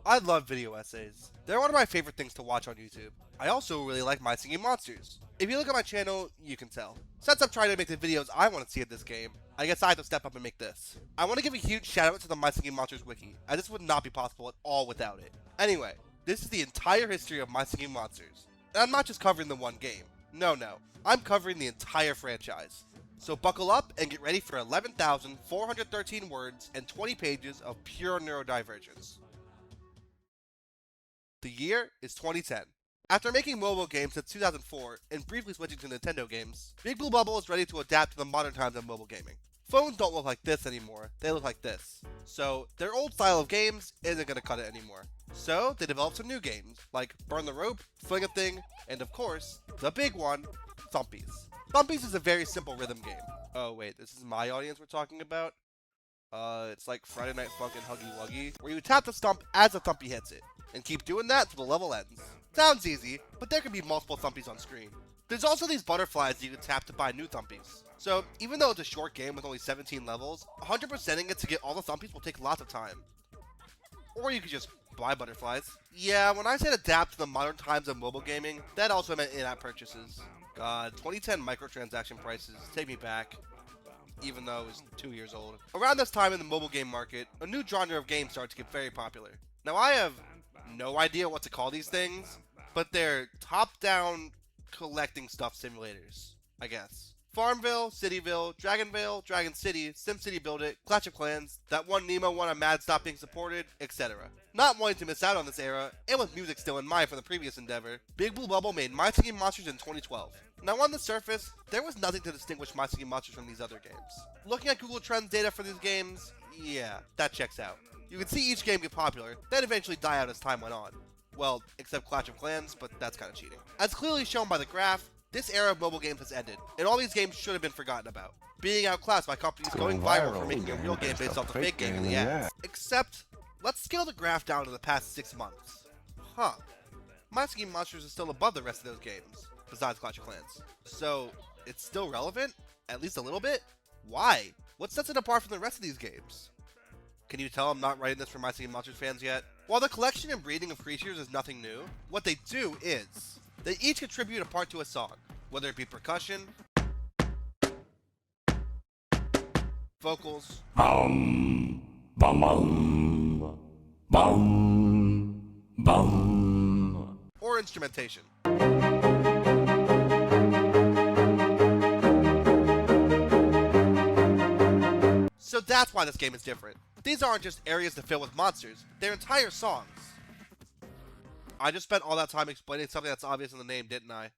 I love video essays. They're one of my favorite things to watch on YouTube. I also really like My Singing Monsters. If you look at my channel, you can tell. Since I'm trying to make the videos I want to see in this game, I guess I have to step up and make this. I want to give a huge shout out to the My Singing Monsters wiki, as this would not be possible at all without it. Anyway, this is the entire history of My Singing Monsters. And I'm not just covering the one game. No, I'm covering the entire franchise. So buckle up and get ready for 11,413 words and 20 pages of pure neurodivergence. The year is 2010. After making mobile games since 2004 and briefly switching to Nintendo games, Big Blue Bubble is ready to adapt to the modern times of mobile gaming. Phones don't look like this anymore, they look like this. So their old style of games isn't going to cut it anymore. So they developed some new games, like Burn the Rope, Fling a Thing, and of course, the big one, Thumpies. Thumpies is a very simple rhythm game. Oh wait, this is my audience we're talking about? It's like Friday Night Funkin' Huggy Wuggy, where you tap the stump as the Thumpy hits it, and keep doing that till the level ends. Sounds easy, but there can be multiple Thumpies on screen. There's also these butterflies that you can tap to buy new Thumpies. So, even though it's a short game with only 17 levels, 100%ing it to get all the Thumpies will take lots of time. Or you could just buy butterflies. Yeah, when I said adapt to the modern times of mobile gaming, that also meant in-app purchases. God, 2010 microtransaction prices take me back, even though it was 2 years old. Around this time in the mobile game market, a new genre of games started to get very popular. Now I have no idea what to call these things, but they're top-down collecting stuff simulators, I guess. Farmville, Cityville, Dragonvale, Dragon City, SimCity Build It, Clash of Clans, that one Nemo one on Mad Stop being supported, etc. Not wanting to miss out on this era, and with music still in mind from the previous endeavor, Big Blue Bubble made My Singing Monsters in 2012. Now on the surface, there was nothing to distinguish My Singing Monsters from these other games. Looking at Google Trends data for these games, yeah, that checks out. You could see each game get popular, then eventually die out as time went on. Well, except Clash of Clans, but that's kind of cheating. As clearly shown by the graph, this era of mobile games has ended, and all these games should have been forgotten about, being outclassed by companies going viral for making a real game based off the fake game in the ads. Except, let's scale the graph down to the past 6 months. My Singing Monsters is still above the rest of those games, besides Clash of Clans. So, it's still relevant? At least a little bit? Why? What sets it apart from the rest of these games? Can you tell I'm not writing this for My Singing Monsters fans yet? While the collection and breeding of creatures is nothing new, what they do is, they each contribute a part to a song, whether it be percussion, vocals, Bum, bum, bum, bum, bum. or instrumentation. So that's why this game is different. These aren't just areas to fill with monsters, they're entire songs. I just spent all that time explaining something that's obvious in the name, didn't I?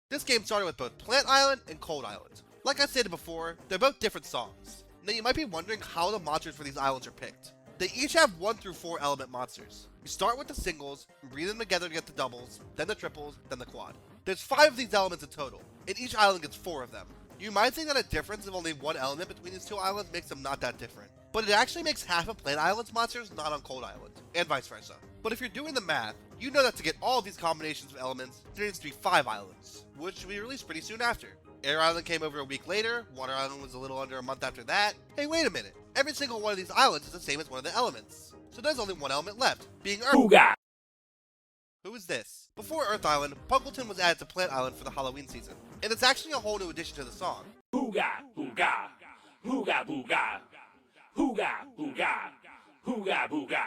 This game started with both Plant Island and Cold Island. Like I stated before, they're both different songs. Now you might be wondering how the monsters for these islands are picked. They each have 1 through 4 element monsters. You start with the singles, breed them together to get the doubles, then the triples, then the quad. There's 5 of these elements in total, and each island gets 4 of them. You might think that a difference of only 1 element between these 2 islands makes them not that different, but it actually makes half of Plant Island's monsters not on Cold Island, and vice versa. But if you're doing the math, you know that to get all of these combinations of elements, there needs to be 5 islands, which will be released pretty soon after. Air Island came over a week later, Water Island was a little under a month after that. Hey, wait a minute, every single one of these islands is the same as one of the elements. So there's only 1 element left, being Earth. Booga! Who is this? Before Earth Island, Puckleton was added to Plant Island for the Halloween season, and it's actually a whole new addition to the song. Booga, booga, booga, booga, booga, booga, booga, booga.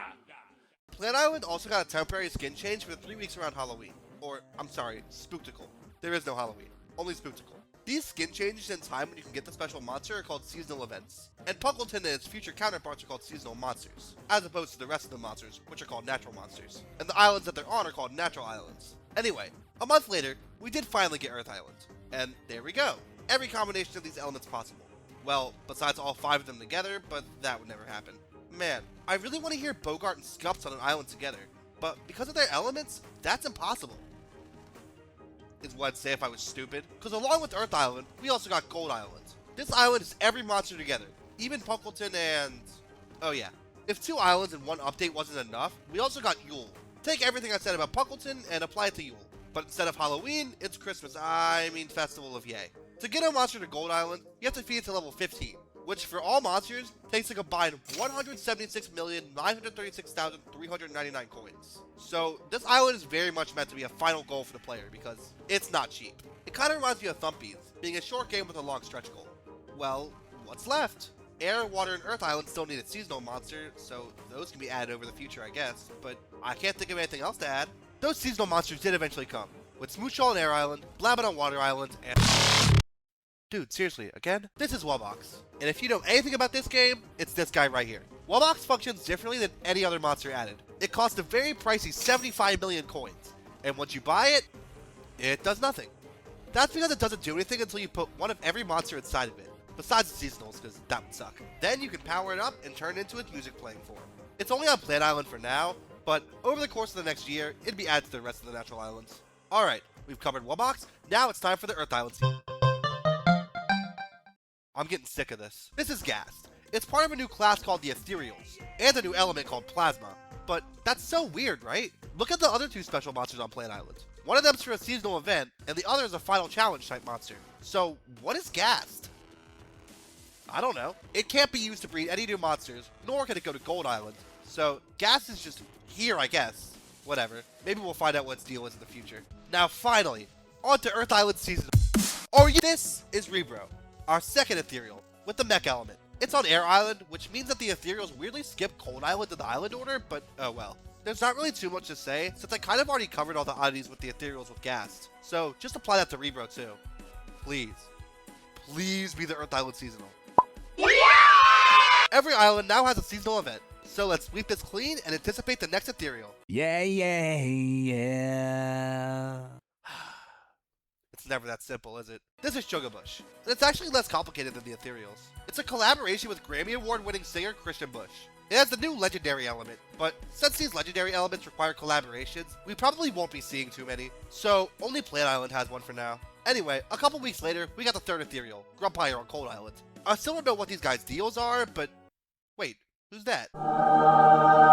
Plant Island also got a temporary skin change for 3 weeks around Halloween. Or, I'm sorry, Spooktacle. There is no Halloween, only Spooktacle. These skin changes in time when you can get the special monster are called seasonal events, and Puckleton and its future counterparts are called seasonal monsters, as opposed to the rest of the monsters, which are called natural monsters. And the islands that they're on are called natural islands. Anyway, a month later, we did finally get Earth Island. And there we go. Every combination of these elements possible. Well, besides all 5 of them together, but that would never happen. Man, I really want to hear Bogart and Scups on an island together, but because of their elements, that's impossible. Is what I'd say if I was stupid, because along with Earth Island, we also got Gold Island. This island is every monster together, even Puckleton and... oh yeah. If 2 islands and 1 update wasn't enough, we also got Yule. Take everything I said about Puckleton and apply it to Yule. But instead of Halloween, it's Christmas, Festival of Yay. To get a monster to Gold Island, you have to feed it to level 15. which for all monsters takes a combined 176,936,399 coins. So this island is very much meant to be a final goal for the player because it's not cheap. It kind of reminds me of Thumpies, being a short game with a long stretch goal. Well, what's left? Air, Water, and Earth Islands still need a seasonal monster, so those can be added over the future, I guess, but I can't think of anything else to add. Those seasonal monsters did eventually come, with Smoochall on Air Island, Blabbin on Water Island, and... Dude, seriously, again? This is Wubbox. And if you know anything about this game, it's this guy right here. Wubbox functions differently than any other monster added. It costs a very pricey 75 million coins, and once you buy it, it does nothing. That's because it doesn't do anything until you put one of every monster inside of it, besides the seasonals, because that would suck. Then you can power it up and turn it into its music playing form. It's only on Plant Island for now, but over the course of the next year, it'd be added to the rest of the natural islands. Alright, we've covered Wubbox, now it's time for the Earth Islands. I'm getting sick of this. This is Ghast. It's part of a new class called the Ethereals, and a new element called Plasma. But that's so weird, right? Look at the other two special monsters on Plant Island. One of them's for a seasonal event, and the other is a final challenge type monster. So, what is Ghast? I don't know. It can't be used to breed any new monsters, nor can it go to Gold Island. So, Ghast is just here, I guess. Whatever. Maybe we'll find out what its deal is in the future. Now, finally, on to Earth Island Season. This is Rebro, our second ethereal, with the mech element. It's on Air Island, which means that the ethereals weirdly skip Cold Island in the island order, but oh well. There's not really too much to say, since I kind of already covered all the oddities with the ethereals with Ghast. So, just apply that to Rebro too. Please. Please be the Earth Island Seasonal. Yeah! Every island now has a seasonal event, so let's sweep this clean and anticipate the next ethereal. Yeah. It's never that simple, is it? This is Sugarbush, and it's actually less complicated than the ethereals. It's a collaboration with Grammy Award-winning singer Christian Bush. It has the new legendary element, but since these legendary elements require collaborations, we probably won't be seeing too many, so only Plant Island has one for now. Anyway, a couple weeks later, we got the third ethereal, Grumpire on Cold Island. I still don't know what these guys' deals are, but wait, who's that?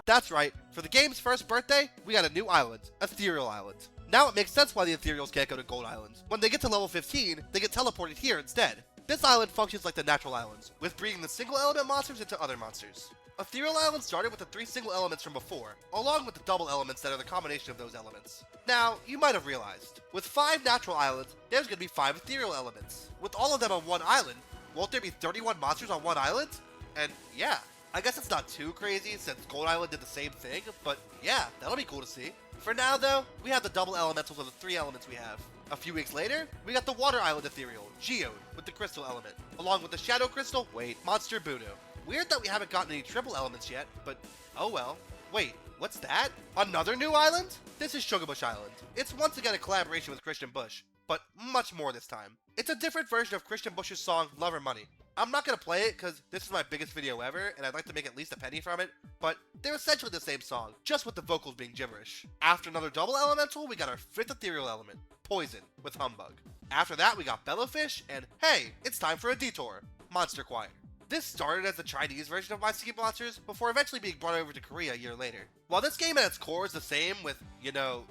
That's right, for the game's first birthday, we got a new island, Ethereal Island. Now it makes sense why the ethereals can't go to Gold Island. When they get to level 15, they get teleported here instead. This island functions like the natural islands, with breeding the single element monsters into other monsters. Ethereal Island started with the 3 single elements from before, along with the double elements that are the combination of those elements. Now, you might have realized, with 5 natural islands, there's going to be 5 ethereal elements. With all of them on one island, won't there be 31 monsters on one island? And yeah, I guess it's not too crazy since Gold Island did the same thing, but yeah, that'll be cool to see. For now though, we have the double elementals of the 3 elements we have. A few weeks later, we got the Water Island Ethereal, Geode, with the Crystal element, along with the Shadow Crystal, Monster Budo. Weird that we haven't gotten any triple elements yet, but oh well. Wait, what's that? Another new island? This is Sugarbush Island. It's once again a collaboration with Christian Bush, but much more this time. It's a different version of Christian Bush's song, Love or Money. I'm not going to play it because this is my biggest video ever, and I'd like to make at least a penny from it, but they're essentially the same song, just with the vocals being gibberish. After another double elemental, we got our 5th ethereal element, Poison, with Humbug. After that, we got Bellowfish, and hey, it's time for a detour, Monster Choir. This started as the Chinese version of My Singing Monsters, before eventually being brought over to Korea a year later. While this game at its core is the same with,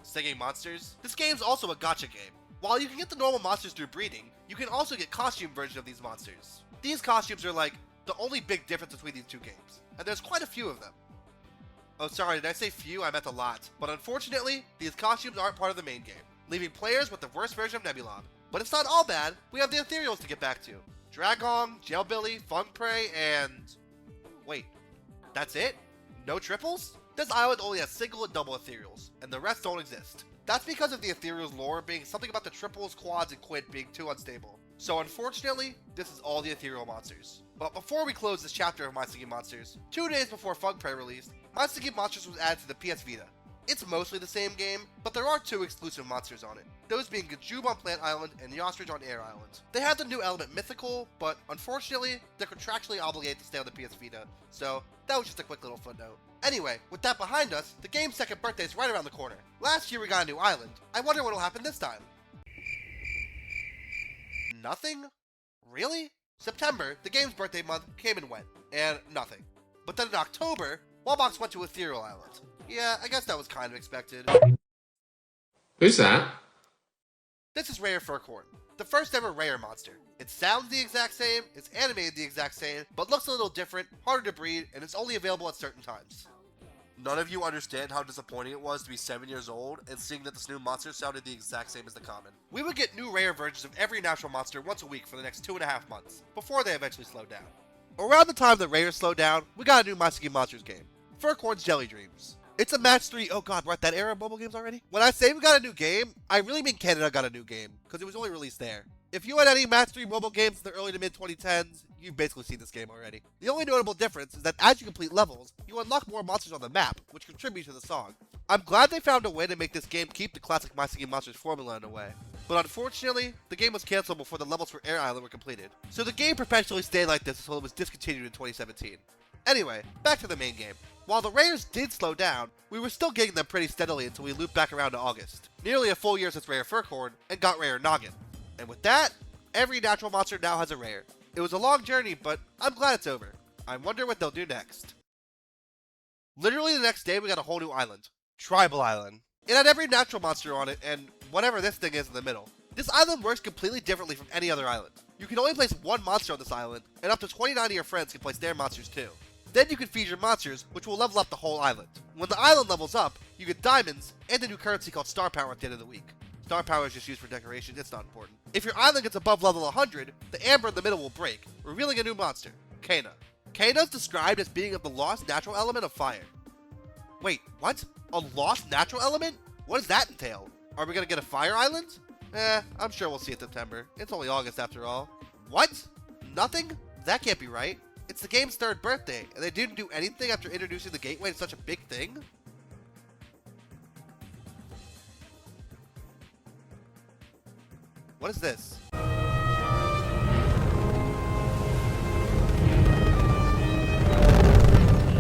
singing monsters, this game's also a gacha game. While you can get the normal monsters through breeding, you can also get costume versions of these monsters. These costumes are like the only big difference between these two games, and there's quite a few of them. Oh sorry, did I say few? I meant a lot. But unfortunately, these costumes aren't part of the main game, leaving players with the worst version of Nebulob. But it's not all bad, we have the ethereals to get back to. Dragong, Jailbilly, Fungprey, and... wait, that's it? No triples? This island only has single and double ethereals, and the rest don't exist. That's because of the ethereals lore being something about the triples, quads, and quint being too unstable. So unfortunately, this is all the ethereal monsters. But before we close this chapter of My Singing Monsters, 2 days before Fungprey released, My Singing Monsters was added to the PS Vita. It's mostly the same game, but there are 2 exclusive monsters on it, those being Gajoob on Plant Island and Yostrich on Air Island. They have the new element Mythical, but unfortunately, they're contractually obligated to stay on the PS Vita, so that was just a quick little footnote. Anyway, with that behind us, the game's second birthday is right around the corner. Last year we got a new island. I wonder what will happen this time. Nothing? Really? September, the game's birthday month, came and went, and nothing. But then in October, Wubbox went to Ethereal Island. Yeah, I guess that was kind of expected. Who's that? This is Rare Furcorn, the first ever Rare monster. It sounds the exact same, it's animated the exact same, but looks a little different, harder to breed, and it's only available at certain times. None of you understand how disappointing it was to be 7 years old and seeing that this new monster sounded the exact same as the common. We would get new rare versions of every natural monster once a week for the next 2.5 months, before they eventually slowed down. Around the time that Rares slowed down, we got a new My Singing Monsters game, Furcorn's Jelly Dreams. It's a match 3, oh god, we're at that era of mobile games already? When I say we got a new game, I really mean Canada got a new game, because it was only released there. If you had any match 3 mobile games in the early to mid 2010s, you've basically seen this game already. The only notable difference is that as you complete levels, you unlock more monsters on the map, which contribute to the song. I'm glad they found a way to make this game keep the classic My Singing Monsters formula in a way. But unfortunately, the game was cancelled before the levels for Air Island were completed. So the game perpetually stayed like this until it was discontinued in 2017. Anyway, back to the main game. While the rares did slow down, we were still getting them pretty steadily until we looped back around to August. Nearly a full year since Rare Furcorn, and got Rare Noggin. And with that, every natural monster now has a rare. It was a long journey, but I'm glad it's over. I wonder what they'll do next. Literally the next day we got a whole new island. Tribal Island. It had every natural monster on it, and whatever this thing is in the middle. This island works completely differently from any other island. You can only place one monster on this island, and up to 29 of your friends can place their monsters too. Then you can feed your monsters, which will level up the whole island. When the island levels up, you get diamonds, and a new currency called Star Power at the end of the week. Star Power is just used for decoration, it's not important. If your island gets above level 100, the amber in the middle will break, revealing a new monster, Kena. Kena is described as being of the lost natural element of fire. Wait, what? A lost natural element? What does that entail? Are we gonna get a fire island? I'm sure we'll see it in September. It's only August after all. What? Nothing? That can't be right. It's the game's 3rd birthday, and they didn't do anything after introducing the gateway to such a big thing? What is this?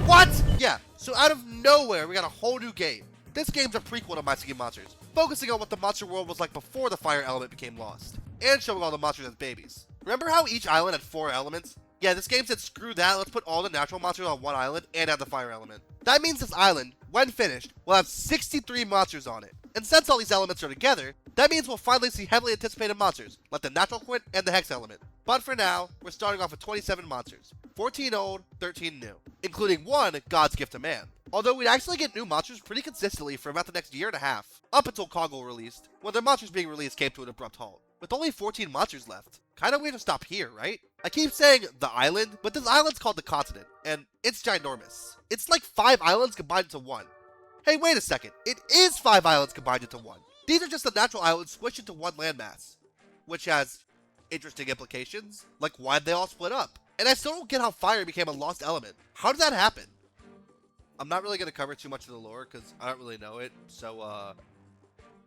What? Yeah, so out of nowhere, we got a whole new game. This game's a prequel to My Singing Monsters, focusing on what the monster world was like before the fire element became lost, and showing all the monsters as babies. Remember how each island had 4 elements? Yeah, this game said screw that, let's put all the natural monsters on one island and add the fire element. That means this island, when finished, will have 63 monsters on it. And since all these elements are together, that means we'll finally see heavily anticipated monsters, like the natural quint and the hex element. But for now, we're starting off with 27 monsters, 14 old, 13 new, including one God's Gift to Man. Although we'd actually get new monsters pretty consistently for about the next year and a half, up until Coggle released, when the monsters being released came to an abrupt halt. With only 14 monsters left, kinda weird to stop here, right? I keep saying the island, but this island's called the continent, and it's ginormous. It's like 5 islands combined into one. Hey, wait a second, it is 5 islands combined into one. These are just the natural islands squished into one landmass, which has interesting implications, like why'd they all split up? And I still don't get how fire became a lost element. How did that happen? I'm not really going to cover too much of the lore, because I don't really know it, so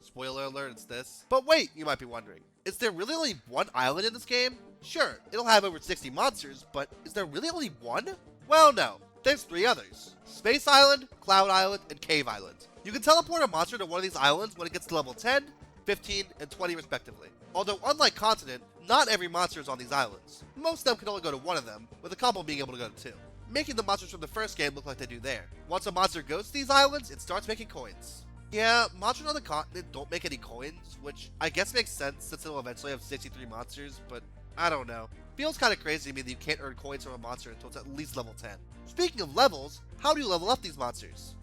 spoiler alert, it's this. But wait, you might be wondering, is there really only one island in this game? Sure, it'll have over 60 monsters, but is there really only one? Well, no. There's 3 others. Space Island, Cloud Island, and Cave Island. You can teleport a monster to one of these islands when it gets to level 10, 15, and 20 respectively. Although unlike Continent, not every monster is on these islands. Most of them can only go to one of them, with a couple being able to go to 2. Making the monsters from the first game look like they do there. Once a monster goes to these islands, it starts making coins. Yeah, monsters on the continent don't make any coins, which I guess makes sense since it'll eventually have 63 monsters, but I don't know. Feels kinda crazy to me that you can't earn coins from a monster until it's at least level 10. Speaking of levels, how do you level up these monsters?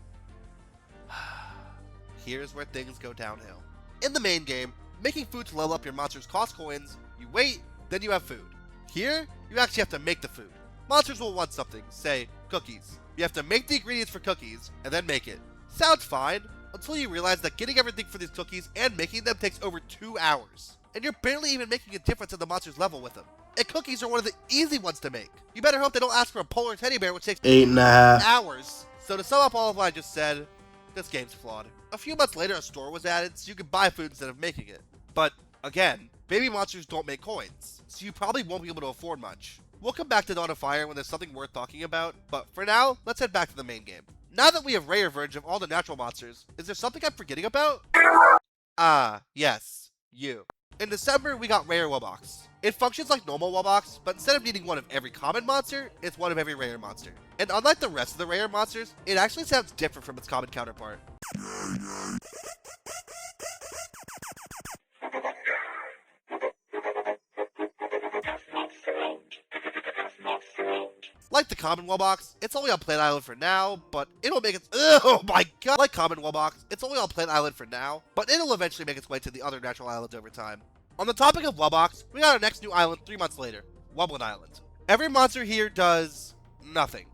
Here's where things go downhill. In the main game, making food to level up your monsters costs coins, you wait, then you have food. Here, you actually have to make the food. Monsters will want something, say, cookies. You have to make the ingredients for cookies, and then make it. Sounds fine, until you realize that getting everything for these cookies and making them takes over 2 hours. And you're barely even making a difference in the monster's level with them. And cookies are one of the easy ones to make. You better hope they don't ask for a polar teddy bear, which takes 8.5 hours. So to sum up all of what I just said, this game's flawed. A few months later, a store was added, so you could buy food instead of making it. But, again, baby monsters don't make coins, so you probably won't be able to afford much. We'll come back to Dawn of Fire when there's something worth talking about, but for now, let's head back to the main game. Now that we have rare versions of all the natural monsters, is there something I'm forgetting about? Ah, yes, you. In December, we got Rare Wubbox. It functions like normal Wubbox, but instead of needing one of every common monster, it's one of every rare monster. And unlike the rest of the rare monsters, it actually sounds different from its common counterpart. Like the common Wellbox, it's only on Plant Island for now, but it'll make it. Oh my god! Like common Wellbox, it's only on Plant Island for now, but it'll eventually make its way to the other natural islands over time. On the topic of Wellbox, we got our next new island 3 months later, Wublin Island. Every monster here does nothing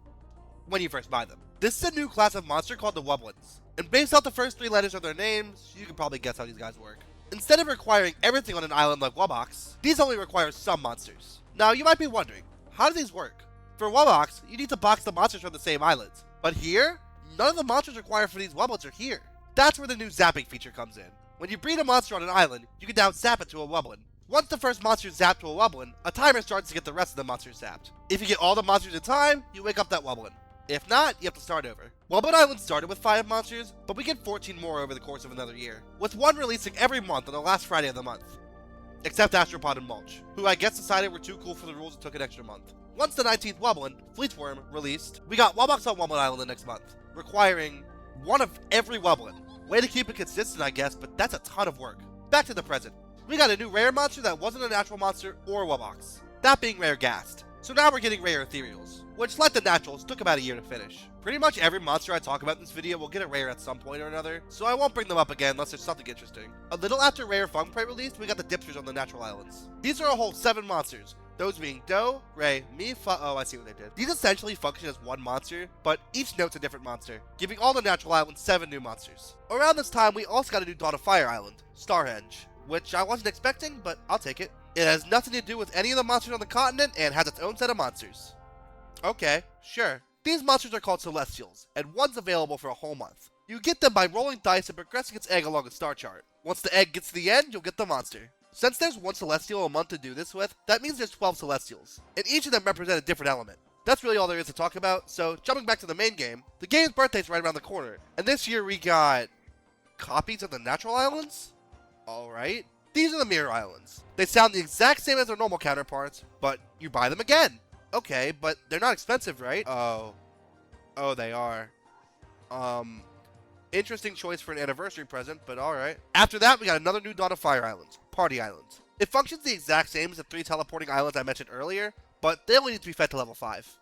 when you first buy them. This is a new class of monster called the Wublins, and based off the first 3 letters of their names, you can probably guess how these guys work. Instead of requiring everything on an island like Wellbox, these only require some monsters. Now you might be wondering, how do these work? For Wellbox, you need to box the monsters from the same islands. But here, none of the monsters required for these Wublins are here. That's where the new zapping feature comes in. When you breed a monster on an island, you can now zap it to a Wublin. Once the first monster is zapped to a Wublin, a timer starts to get the rest of the monsters zapped. If you get all the monsters in time, you wake up that Wublin. If not, you have to start over. Wublin Island started with 5 monsters, but we get 14 more over the course of another year, with one releasing every month on the last Friday of the month. Except Astropod and Mulch, who I guess decided were too cool for the rules and took an extra month. Once the 19th Wublin, Fleetsworm, released, we got Wellbox on Wublin Island the next month, requiring one of every Wublin. Way to keep it consistent, I guess, but that's a ton of work. Back to the present. We got a new rare monster that wasn't a natural monster or Wellbox, that being Rare Ghast. So now we're getting rare Ethereals, which, like the naturals, took about a year to finish. Pretty much every monster I talk about in this video will get a rare at some point or another, so I won't bring them up again unless there's something interesting. A little after Rare Fung Prey released, we got the Dipsters on the natural islands. These are a whole 7 monsters, those being Do, Re, Mi, Fa. Oh, I see what they did. These essentially function as one monster, but each note's a different monster, giving all the natural islands 7 new monsters. Around this time, we also got a new Dawn of Fire island, Starhenge, which I wasn't expecting, but I'll take it. It has nothing to do with any of the monsters on the continent and has its own set of monsters. Okay, sure. These monsters are called Celestials, and one's available for a whole month. You get them by rolling dice and progressing its egg along a star chart. Once the egg gets to the end, you'll get the monster. Since there's 1 Celestial a month to do this with, that means there's 12 Celestials, and each of them represent a different element. That's really all there is to talk about, so jumping back to the main game, the game's birthday's right around the corner, and this year we got copies of the natural islands? Alright. These are the Mirror Islands. They sound the exact same as their normal counterparts, but you buy them again. Okay, but they're not expensive, right? Oh, they are. Interesting choice for an anniversary present, but alright. After that, we got another new Dawn of Fire Islands, Party Islands. It functions the exact same as the 3 teleporting islands I mentioned earlier, but they only need to be fed to level 5.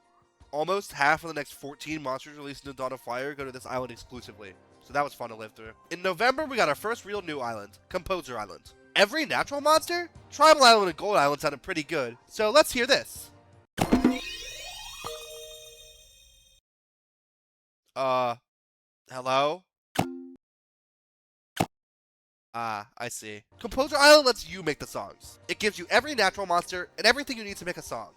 Almost half of the next 14 monsters released in Dawn of Fire go to this island exclusively, so that was fun to live through. In November, we got our first real new island, Composer Island. Every natural monster? Tribal Island and Gold Island sounded pretty good, so let's hear this. Hello? Ah, I see. Composer Island lets you make the songs. It gives you every natural monster and everything you need to make a song.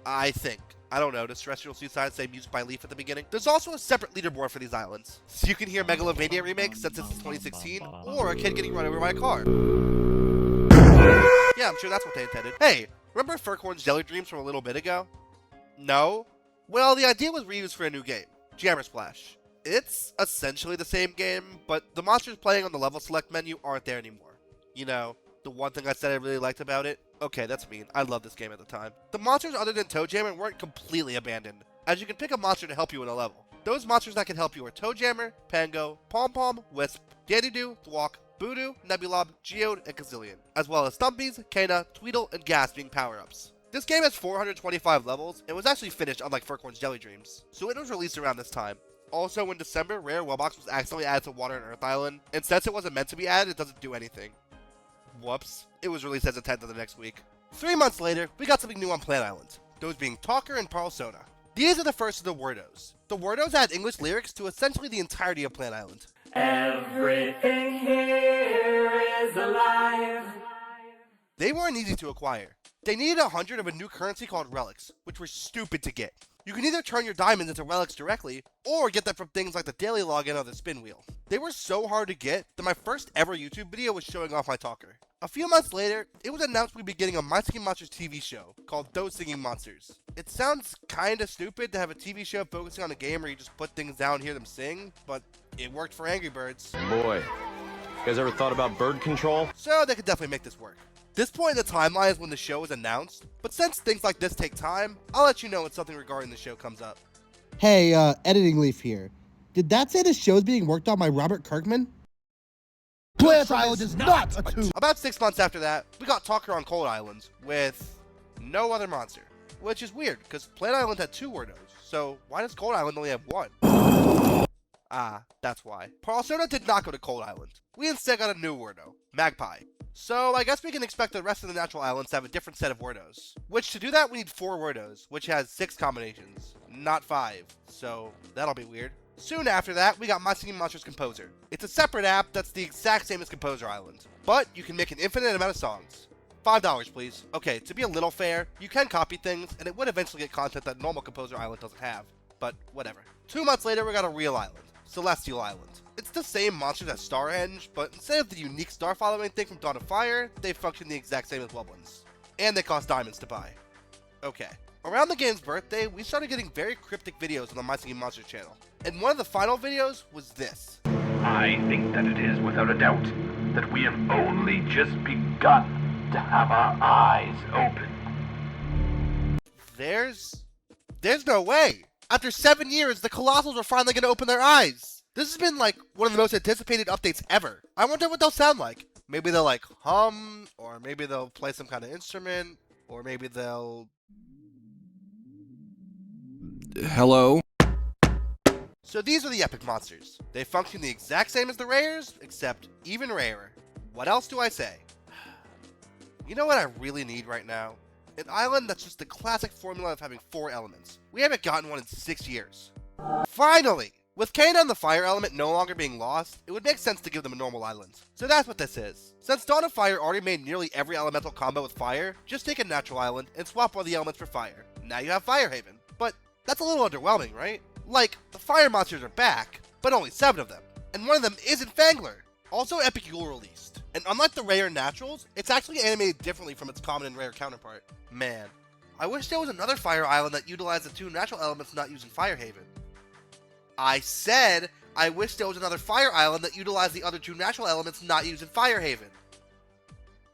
I think. I don't know, does Terrestrial Seaside say music by Leaf at the beginning? There's also a separate leaderboard for these islands, so you can hear Megalovania remakes since it's 2016, or a kid getting run over by a car. Yeah, I'm sure that's what they intended. Hey, remember Furcorn's Jelly Dreams from a little bit ago? No? Well, the idea was reused for a new game, Jammer Splash. It's essentially the same game, but the monsters playing on the level select menu aren't there anymore. You know, the one thing I said I really liked about it? Okay, that's mean. I loved this game at the time. The monsters other than ToeJammer weren't completely abandoned, as you can pick a monster to help you in a level. Those monsters that can help you are ToeJammer, Pango, Pom Pom, Wisp, Dandy-Doo, Thwok, Voodoo, Nebulob, Geode, and Gazillion, as well as Stumpies, Kana, Tweedle, and Gas being power-ups. This game has 425 levels, and was actually finished unlike Furcorn's Jelly Dreams, so it was released around this time. Also, in December, Rare Wellbox was accidentally added to Water and Earth Island, and since it wasn't meant to be added, it doesn't do anything. Whoops. It was released as a 10th of the next week. 3 months later, we got something new on Plant Island, those being Talker and Parlsona. These are the first of the Wordos. The Wordos add English lyrics to essentially the entirety of Plant Island. Everything here is alive. They weren't easy to acquire. They needed 100 of a new currency called Relics, which were stupid to get. You can either turn your diamonds into relics directly, or get them from things like the Daily Login or the Spin Wheel. They were so hard to get that my first ever YouTube video was showing off my Talker. A few months later, it was announced we'd be getting a My Singing Monsters TV show called Those Singing Monsters. It sounds kinda stupid to have a TV show focusing on a game where you just put things down and hear them sing, but it worked for Angry Birds. Boy, you guys ever thought about bird control? So they could definitely make this work. This point in the timeline is when the show is announced, but since things like this take time, I'll let you know when something regarding the show comes up. Hey, Editing Leaf here. Did that say the show's being worked on by Robert Kirkman? Plant Island is not a 2. About 6 months after that, we got Talker on Cold Islands with no other monster. which is weird, because Plant Island had 2 Wordos, so why does Cold Island only have 1? Ah, that's why. Pearlsona did not go to Cold Island. We instead got a new Wordo, Magpie. So I guess we can expect the rest of the natural islands to have a different set of Wordos. Which to do that, we need 4 Wordos, which has 6 combinations, not 5. So that'll be weird. Soon after that, we got My Singing Monsters Composer. It's a separate app that's the exact same as Composer Island, but you can make an infinite amount of songs. $5, please. Okay, to be a little fair, you can copy things, and it would eventually get content that normal Composer Island doesn't have, but whatever. 2 months later, we got a real island, Celestial Island. It's the same monsters as Starhenge, but instead of the unique star following thing from Dawn of Fire, they function the exact same as Wublins. And they cost diamonds to buy. Okay. Around the game's birthday, we started getting very cryptic videos on the My Singing Monsters channel. And one of the final videos was this. I think that it is without a doubt that we have only just begun to have our eyes open. There's no way! After 7 years, the Colossals were finally gonna open their eyes! This has been like one of the most anticipated updates ever. I wonder what they'll sound like. Maybe they'll like hum, or maybe they'll play some kind of instrument, or maybe they'll... Hello? So these are the epic monsters. They function the exact same as the rares, except even rarer. What else do I say? You know what I really need right now? An island that's just the classic formula of having 4 elements. We haven't gotten one in 6 years. Finally! With Kena and the fire element no longer being lost, it would make sense to give them a normal island. So that's what this is. Since Dawn of Fire already made nearly every elemental combo with fire, just take a natural island and swap one of the elements for fire. Now you have Firehaven. But that's a little underwhelming, right? Like, the fire monsters are back, but only 7 of them. And one of them isn't Fangler. Also Epic Yule released. And unlike the rare naturals, it's actually animated differently from its common and rare counterpart. Man, I wish there was another fire island that utilized the 2 natural elements not used in Firehaven. I said, I wish there was another fire island that utilized the other 2 natural elements not used in Firehaven.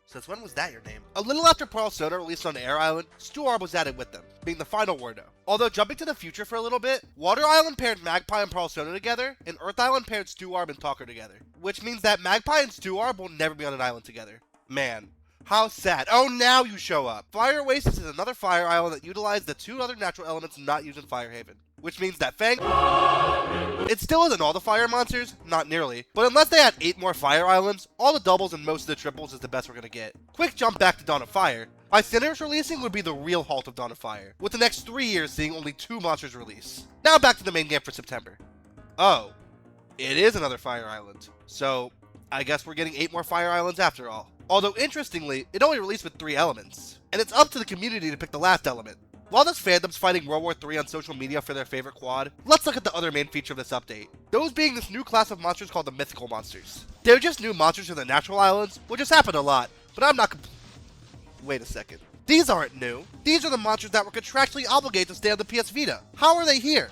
Since when was that your name? A little after Pearlsona released on Air Island, Stuarb was added with them, being the final Wordo. Although jumping to the future for a little bit, Water Island paired Magpie and Pearlsona together, and Earth Island paired Stuarb and Talker together. Which means that Magpie and Stuarb will never be on an island together. Man, how sad. Oh, now you show up! Fire Oasis is another fire island that utilized the 2 other natural elements not used in Firehaven. Which means that Fang... It still isn't all the fire monsters, not nearly, but unless they add 8 more fire islands, all the doubles and most of the triples is the best we're gonna get. Quick jump back to Dawn of Fire. By Sinners releasing would be the real halt of Dawn of Fire, with the next 3 years seeing only 2 monsters release. Now back to the main game for September. Oh, it is another fire island. So, I guess we're getting 8 more fire islands after all. Although interestingly, it only released with 3 elements, and it's up to the community to pick the last element. While this fandom's fighting World War III on social media for their favorite quad, let's look at the other main feature of this update. Those being this new class of monsters called the Mythical Monsters. They're just new monsters in the natural islands, which has happened a lot, but I'm not Wait a second. These aren't new. These are the monsters that were contractually obligated to stay on the PS Vita. How are they here?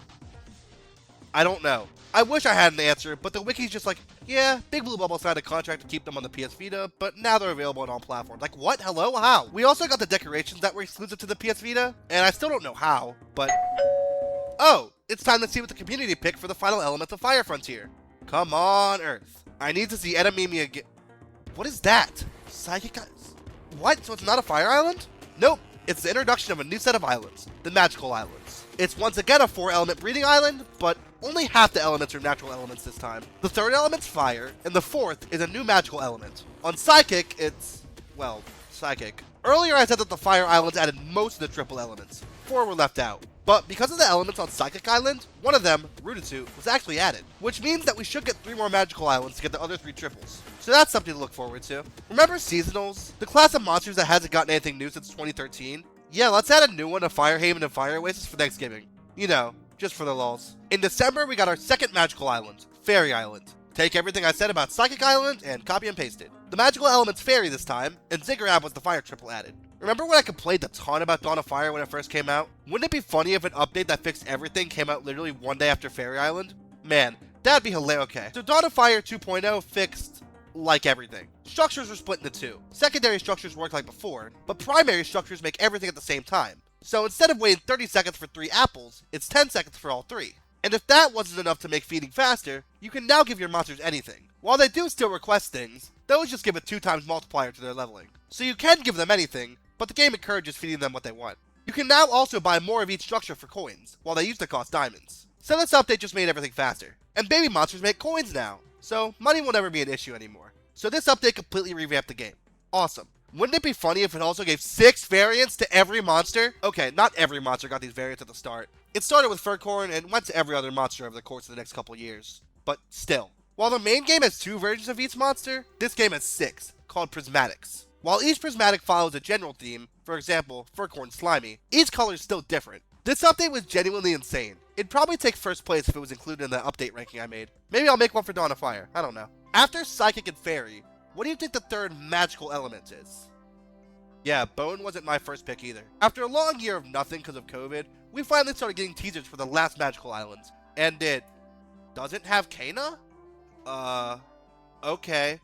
I don't know. I wish I had an answer, but the wiki's just like, yeah, Big Blue Bubble signed a contract to keep them on the PS Vita, but now they're available on all platforms. Like, what? Hello? How? We also got the decorations that were exclusive to the PS Vita, and I still don't know how, but... Oh, it's time to see what the community picked for the final element of Fire Frontier. Come on, Earth. I need to see Edamimia get... What is that? Psychic... What? So it's not a fire island? Nope. It's the introduction of a new set of islands, the Magical Islands. It's once again a 4-element breeding island, but only half the elements are natural elements this time. The 3rd element's fire, and the 4th is a new magical element. On Psychic, it's... well, Psychic. Earlier I said that the fire islands added most of the triple elements. 4 were left out. But because of the elements on Psychic Island, one of them, Ruditsu, was actually added. Which means that we should get 3 more magical islands to get the other 3 triples. So that's something to look forward to. Remember Seasonals? The class of monsters that hasn't gotten anything new since 2013? Yeah, let's add a new one to Firehaven and Fire Oasis for Thanksgiving. You know, just for the lulz. In December, we got our 2nd magical island, Fairy Island. Take everything I said about Psychic Island and copy and paste it. The magical element's Fairy this time, and Ziggurat was the fire triple added. Remember when I complained a ton about Dawn of Fire when it first came out? Wouldn't it be funny if an update that fixed everything came out literally one day after Fairy Island? Man, that'd be hilarious. Okay, so Dawn of Fire 2.0 fixed, like everything. Structures were split into 2. Secondary structures worked like before, but primary structures make everything at the same time. So instead of waiting 30 seconds for 3 apples, it's 10 seconds for all 3. And if that wasn't enough to make feeding faster, you can now give your monsters anything. While they do still request things, those just give a 2 times multiplier to their leveling. So you can give them anything, but the game encourages feeding them what they want. You can now also buy more of each structure for coins, while they used to cost diamonds. So this update just made everything faster. And baby monsters make coins now, so money will never be an issue anymore. So this update completely revamped the game. Awesome. Wouldn't it be funny if it also gave 6 variants to every monster? Okay, not every monster got these variants at the start. It started with Furcorn and went to every other monster over the course of the next couple years. But still. While the main game has 2 versions of each monster, this game has 6, called Prismatics. While each prismatic follows a general theme, for example, Furcorn Slimy, each color is still different. This update was genuinely insane. It'd probably take first place if it was included in the update ranking I made. Maybe I'll make one for Dawn of Fire, I don't know. After Psychic and Fairy, what do you think the third magical element is? Yeah, Bone wasn't my first pick either. After a long year of nothing because of COVID, we finally started getting teasers for the last magical islands. And it doesn't have Kena? Okay.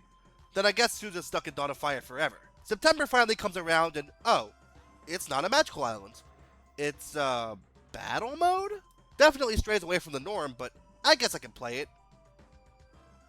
Then I guess Sousa's stuck in Dawn of Fire forever. September finally comes around and, oh, it's not a magical island. It's, battle mode? Definitely strays away from the norm, but I guess I can play it.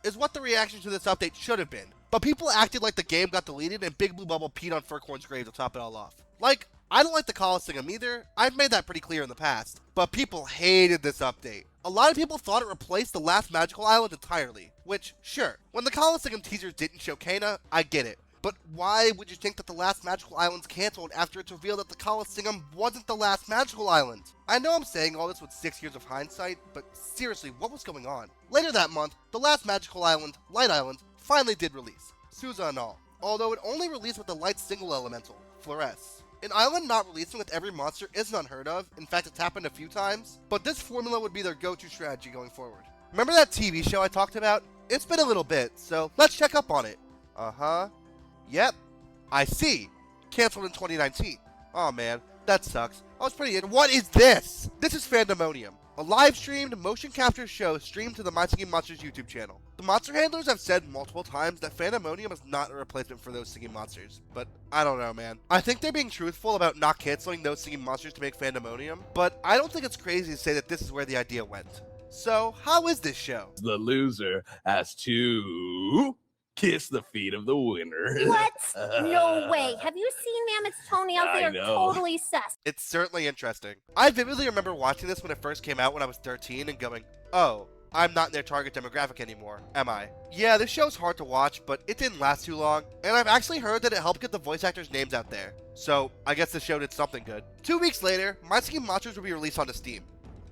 Is what the reaction to this update should have been. But people acted like the game got deleted and Big Blue Bubble peed on Furcorn's grave to top it all off. Like, I don't like the Coliseum either, I've made that pretty clear in the past. But people hated this update. A lot of people thought it replaced the last magical island entirely. Which, sure, when the Coliseum teaser didn't show Kena, I get it. But why would you think that the last magical island's canceled after it's revealed that the Coliseum wasn't the last magical island? I know I'm saying all this with 6 years of hindsight, but seriously, what was going on? Later that month, the last magical island, Light Island, finally did release, Sousa and all. Although it only released with the light single elemental, Flores. An island not releasing with every monster isn't unheard of, in fact it's happened a few times, but this formula would be their go-to strategy going forward. Remember that TV show I talked about? It's been a little bit, so let's check up on it. Yep, I see. Cancelled in 2019. Oh man, that sucks. I was pretty in. What is this? This is Fandemonium, a live-streamed motion capture show streamed to the My Singing Monsters YouTube channel. The monster handlers have said multiple times that Fandemonium is not a replacement for those singing monsters, but I don't know, man. I think they're being truthful about not canceling those singing monsters to make Fandemonium, but I don't think it's crazy to say that this is where the idea went. So, how is this show? The loser has to kiss the feet of the winner. What? No way. Have you seen Mammoth's toenails? I They are know. totally sus. It's certainly interesting. I vividly remember watching this when it first came out when I was 13 and going, oh, I'm not in their target demographic anymore, am I? Yeah, this show's hard to watch, but it didn't last too long, and I've actually heard that it helped get the voice actors' names out there. So, I guess the show did something good. 2 weeks later, My Singing Monsters will be released onto Steam.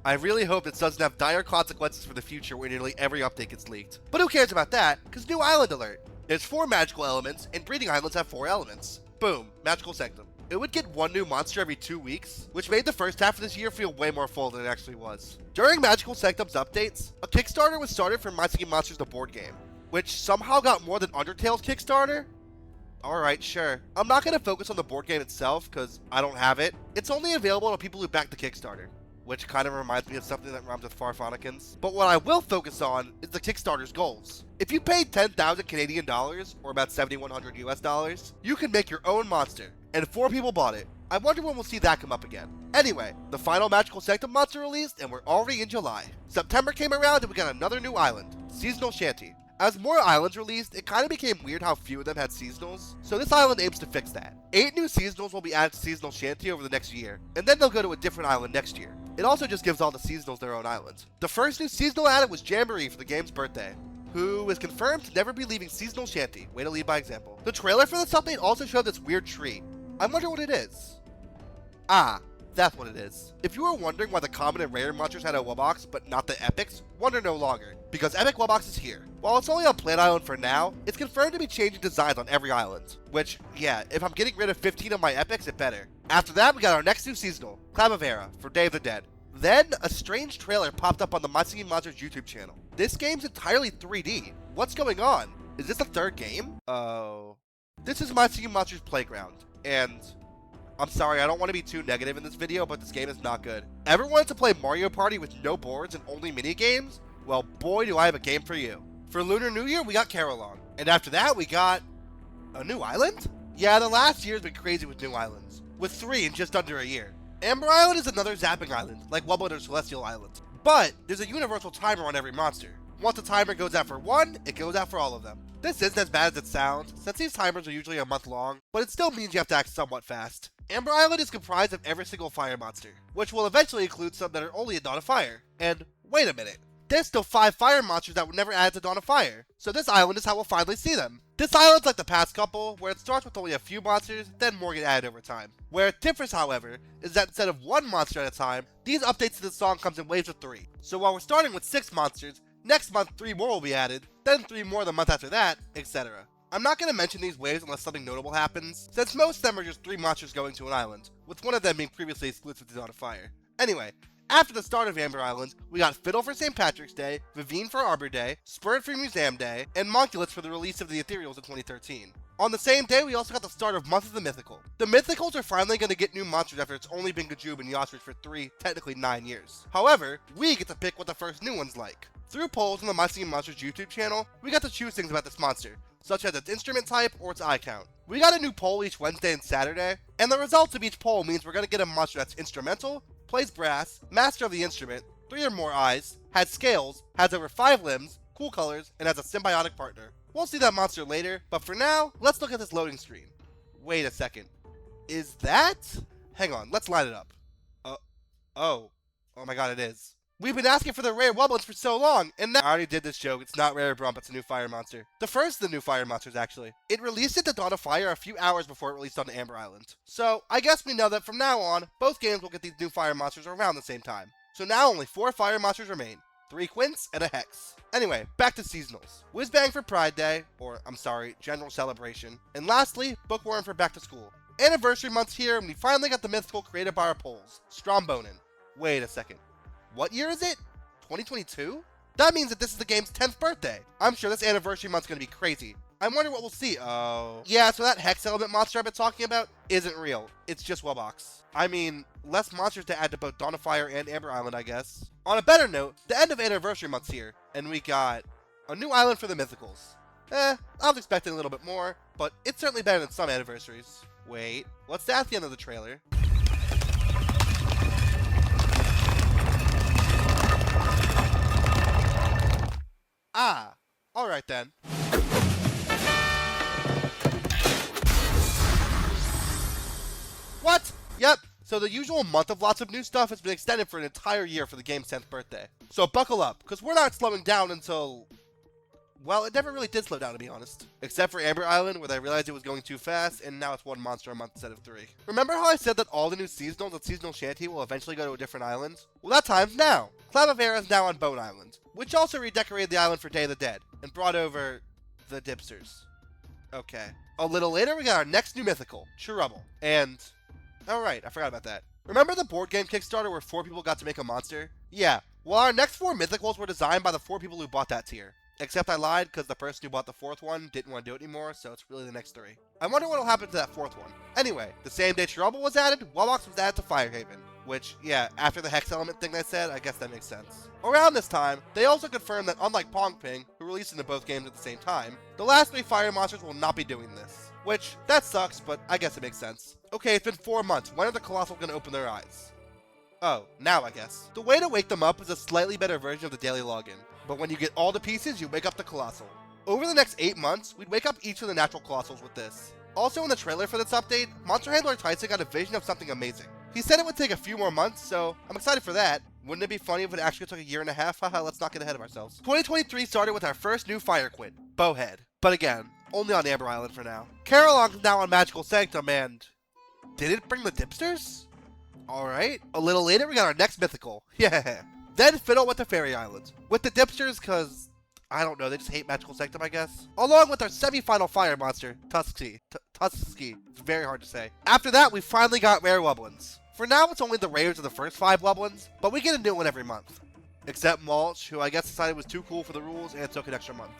I really hope this doesn't have dire consequences for the future where nearly every update gets leaked. But who cares about that, because new island alert. There's 4 magical elements, and breeding islands have 4 elements. Boom, magical sanctum. It would get 1 new monster every 2 weeks, which made the first half of this year feel way more full than it actually was. During Magical Sanctum's updates, a Kickstarter was started for My Singing Monsters the board game, which somehow got more than Undertale's Kickstarter? Alright, sure. I'm not going to focus on the board game itself, because I don't have it. It's only available to people who back the Kickstarter, which kind of reminds me of something that rhymes with Farfonicans. But what I will focus on is the Kickstarter's goals. If you paid 10,000 Canadian dollars, or about 7,100 US dollars, you can make your own monster, and 4 people bought it. I wonder when we'll see that come up again. Anyway, the final Magical Sanctum monster released, and we're already in July. September came around and we got another new island, Seasonal Shanty. As more islands released, it kind of became weird how few of them had seasonals, so this island aims to fix that. 8 new seasonals will be added to Seasonal Shanty over the next year, and then they'll go to a different island next year. It also just gives all the seasonals their own island. The first new seasonal added was Jamboree for the game's birthday, who is confirmed to never be leaving Seasonal Shanty. Way to lead by example. The trailer for this update also showed this weird tree. I wonder what it is. Ah, that's what it is. If you were wondering why the common and rare monsters had a Wubbox, but not the epics, wonder no longer, because Epic Wubbox is here. While it's only on Plant Island for now, it's confirmed to be changing designs on every island. Which, yeah, if I'm getting rid of 15 of my epics, it better. After that, we got our next new seasonal, Clavavera, for Day of the Dead. Then, a strange trailer popped up on the My Singing Monsters YouTube channel. This game's entirely 3D. What's going on? Is this the third game? Oh. This is My Singing Monsters Playground, and I'm sorry, I don't want to be too negative in this video, but this game is not good. Ever wanted to play Mario Party with no boards and only mini-games? Well, boy, do I have a game for you. For Lunar New Year, we got Carolong. And after that, we got a new island? Yeah, the last year's been crazy with new islands, with 3 in just under a year. Amber Island is another zapping island, like Wubbolt or Celestial Island. But there's a universal timer on every monster. Once the timer goes out for one, it goes out for all of them. This isn't as bad as it sounds, since these timers are usually a month long, but it still means you have to act somewhat fast. Amber Island is comprised of every single fire monster, which will eventually include some that are only in Dawn of Fire. And wait a minute, there's still 5 fire monsters that were never added to Dawn of Fire, so this island is how we'll finally see them. This island's like the past couple, where it starts with only a few monsters, then more get added over time. Where it differs, however, is that instead of 1 monster at a time, these updates to the song comes in waves of 3. So while we're starting with 6 monsters, next month 3 more will be added, then 3 more the month after that, etc. I'm not going to mention these waves unless something notable happens, since most of them are just 3 monsters going to an island, with one of them being previously exclusive to Dawn of Fire. Anyway, after the start of Amber Island, we got Fiddle for St. Patrick's Day, Vivine for Arbor Day, Spirit for Museum Day, and Monculus for the release of the Ethereals in 2013. On the same day, we also got the start of Month of the Mythical. The Mythicals are finally going to get new monsters after it's only been Gajoob and Yosrich for 3, technically 9 years. However, we get to pick what the first new one's like. Through polls on the My Singing Monsters YouTube channel, we got to choose things about this monster, such as its instrument type or its eye count. We got a new poll each Wednesday and Saturday, and the results of each poll means we're going to get a monster that's instrumental, plays brass, master of the instrument, 3 or more eyes, has scales, has over 5 limbs, cool colors, and has a symbiotic partner. We'll see that monster later, but for now, let's look at this loading screen. Wait a second. Is that? Hang on, let's line it up. Oh my god, it is. We've been asking for the rare Wubblins for so long, and now I already did this joke. It's not Rare Brump, it's a new fire monster. The first of the new fire monsters, actually. It released it to Dawn of Fire a few hours before it released on Amber Island. So, I guess we know that from now on, both games will get these new fire monsters around the same time. So now only 4 fire monsters remain. 3 Quints and a Hex. Anyway, back to seasonals. Whizbang for Pride Day, or I'm sorry, General Celebration. And lastly, Bookworm for Back to School. Anniversary month's here, and we finally got the mythical created by our polls, Strombonin. Wait a second. What year is it? 2022? That means that this is the game's 10th birthday. I'm sure this anniversary month's gonna be crazy. I wonder what we'll see. Oh. Yeah, so that Hex element monster I've been talking about isn't real. It's just Wubbox. I mean, less monsters to add to both Dawn of Fire and Amber Island, I guess. On a better note, the end of anniversary month's here, and we got a new island for the mythicals. I was expecting a little bit more, but it's certainly better than some anniversaries. Wait, what's that at the end of the trailer? Ah, alright then. What? Yep, so the usual month of lots of new stuff has been extended for an entire year for the game's 10th birthday. So buckle up, because we're not slowing down until... well, it never really did slow down, to be honest. Except for Amber Island, where they realized it was going too fast, and now it's 1 monster a month instead of 3. Remember how I said that all the new seasonals and Seasonal Shanty will eventually go to a different island? Well, that time's now. Clavavera is now on Bone Island, which also redecorated the island for Day of the Dead, and brought over the Dipsters. Okay. A little later, we got our next new mythical, Cherubble. And... oh right, I forgot about that. Remember the board game Kickstarter where 4 people got to make a monster? Yeah, well our next 4 mythicals were designed by the 4 people who bought that tier. Except I lied, because the person who bought the 4th one didn't want to do it anymore, so it's really the next 3. I wonder what will happen to that 4th one. Anyway, the same day Cherubble was added, Wubbox was added to Firehaven. Which, yeah, after the Hex element thing I said, I guess that makes sense. Around this time, they also confirmed that unlike Pong Ping, who released into both games at the same time, the last 3 fire monsters will not be doing this. Which, that sucks, but I guess it makes sense. Okay, it's been 4 months, when are the Colossal gonna open their eyes? Oh, now I guess. The way to wake them up is a slightly better version of the daily login. But when you get all the pieces, you wake up the Colossal. Over the next 8 months, we'd wake up each of the natural Colossals with this. Also in the trailer for this update, Monster Handler Tyson got a vision of something amazing. He said it would take a few more months, so I'm excited for that. Wouldn't it be funny if it actually took a year and a half? Haha, let's not get ahead of ourselves. 2023 started with our first new Fire Quid, Bowhead. But again, only on Amber Island for now. Carolong is now on Magical Sanctum, and... did it bring the Dipsters? Alright. A little later, we got our next mythical. Yeah. Then Fiddle with the Fairy Island. With the Dipsters, cause... I don't know, they just hate Magical Sanctum, I guess. Along with our semi-final fire monster, Tusky. Tusky. It's very hard to say. After that, we finally got rare Wubblins. For now, it's only the rares of the first 5 Wubblins, but we get a new one every month. Except Mulch, who I guess decided was too cool for the rules and took an extra month.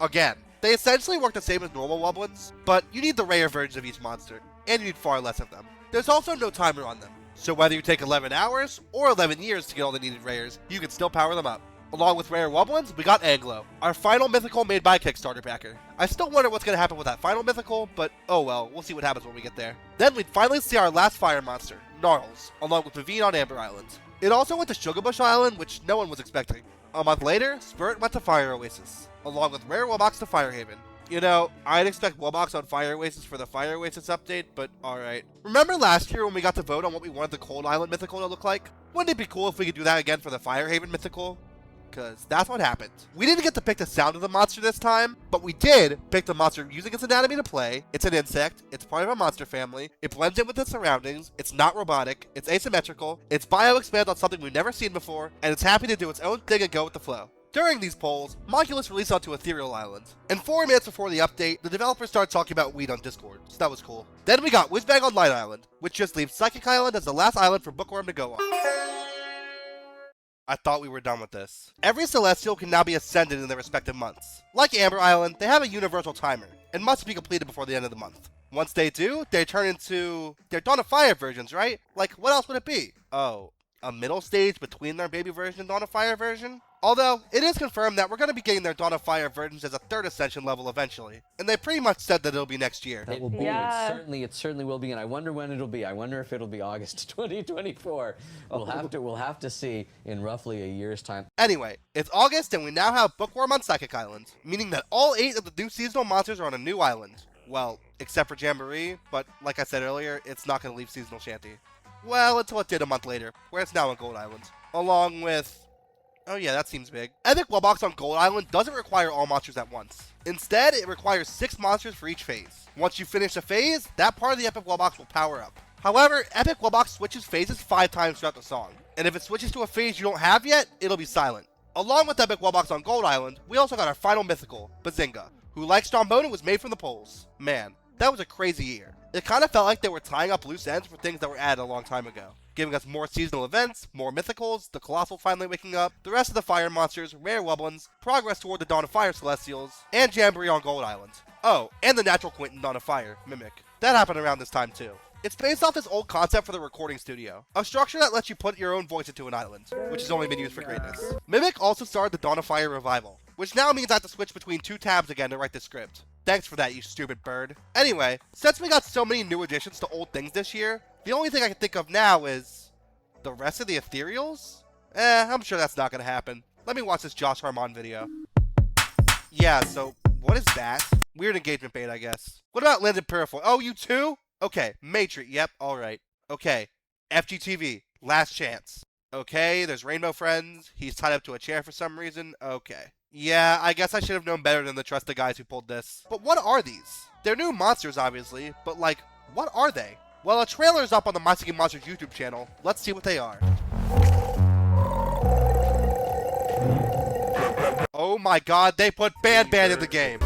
Again, they essentially work the same as normal Wubblins, but you need the rare versions of each monster, and you need far less of them. There's also no timer on them, so whether you take 11 hours or 11 years to get all the needed rares, you can still power them up. Along with rare Wubblins, we got Anglo, our final mythical made by Kickstarter backer. I still wonder what's going to happen with that final mythical, but oh well, we'll see what happens when we get there. Then we'd finally see our last fire monster, Gnarls, along with Vivine on Amber Island. It also went to Sugarbush Island, which no one was expecting. A month later, Spirit went to Fire Oasis, along with rare Wubbox to Firehaven. You know, I'd expect Wubbox on Fire Oasis for the Fire Oasis update, but alright. Remember last year when we got to vote on what we wanted the Cold Island Mythical to look like? Wouldn't it be cool if we could do that again for the Firehaven Mythical? Because that's what happened. We didn't get to pick the sound of the monster this time, but we did pick the monster using its anatomy to play. It's an insect, it's part of a monster family, it blends in with its surroundings, it's not robotic, it's asymmetrical, it's bio-expands on something we've never seen before, and it's happy to do its own thing and go with the flow. During these polls, Monculus released onto Ethereal Island, and 4 minutes before the update, the developers started talking about weed on Discord, so that was cool. Then we got Whizbang on Light Island, which just leaves Psychic Island as the last island for Bookworm to go on. I thought we were done with this. Every Celestial can now be ascended in their respective months. Like Amber Island, they have a universal timer, and must be completed before the end of the month. Once they do, they turn into their Dawn of Fire versions, right? Like, what else would it be? Oh, a middle stage between their baby version and Dawn of Fire version? Although, it is confirmed that we're going to be getting their Dawn of Fire versions as a 3rd Ascension level eventually. And they pretty much said that it'll be next year. That will be. It certainly will be, and I wonder when it'll be. I wonder if it'll be August 2024. We'll have to see in roughly a year's time. Anyway, it's August and we now have Bookworm on Psychic Island, meaning that all 8 of the new seasonal monsters are on a new island. Well, except for Jamboree, but like I said earlier, it's not going to leave Seasonal Shanty. Well, until it did a month later, where it's now on Gold Island. Along with... oh yeah, that seems big. Epic Wubbox on Gold Island doesn't require all monsters at once. Instead, it requires 6 monsters for each phase. Once you finish a phase, that part of the Epic Wubbox will power up. However, Epic Wubbox switches phases 5 times throughout the song, and if it switches to a phase you don't have yet, it'll be silent. Along with Epic Wubbox on Gold Island, we also got our final mythical, Bazinga, who like Strombone was made from the poles. Man, that was a crazy year. It kind of felt like they were tying up loose ends for things that were added a long time ago, giving us more seasonal events, more mythicals, the Colossal finally waking up, the rest of the fire monsters, rare Wublins, progress toward the Dawn of Fire Celestials, and Jamboree on Gold Island. Oh, and the natural Quinton Dawn of Fire, Mimic. That happened around this time too. It's based off this old concept for the recording studio, a structure that lets you put your own voice into an island, which has only been used for greatness. Mimic also started the Dawn of Fire revival, which now means I have to switch between 2 tabs again to write the script. Thanks for that, you stupid bird. Anyway, since we got so many new additions to old things this year, the only thing I can think of now is... the rest of the Ethereals? I'm sure that's not gonna happen. Let me watch this Josh Harmon video. Yeah, so, what is that? Weird engagement bait, I guess. What about Lyndon Purifoy? Oh, you too? Okay, Matrix, yep, alright. Okay, FGTV, Last Chance. Okay, there's Rainbow Friends, he's tied up to a chair for some reason, okay. Yeah, I guess I should have known better than to trust the guys who pulled this. But what are these? They're new monsters, obviously, but like, what are they? Well, a trailer is up on the My Singing Monsters YouTube channel. Let's see what they are. Oh my god, they put Ban in the game.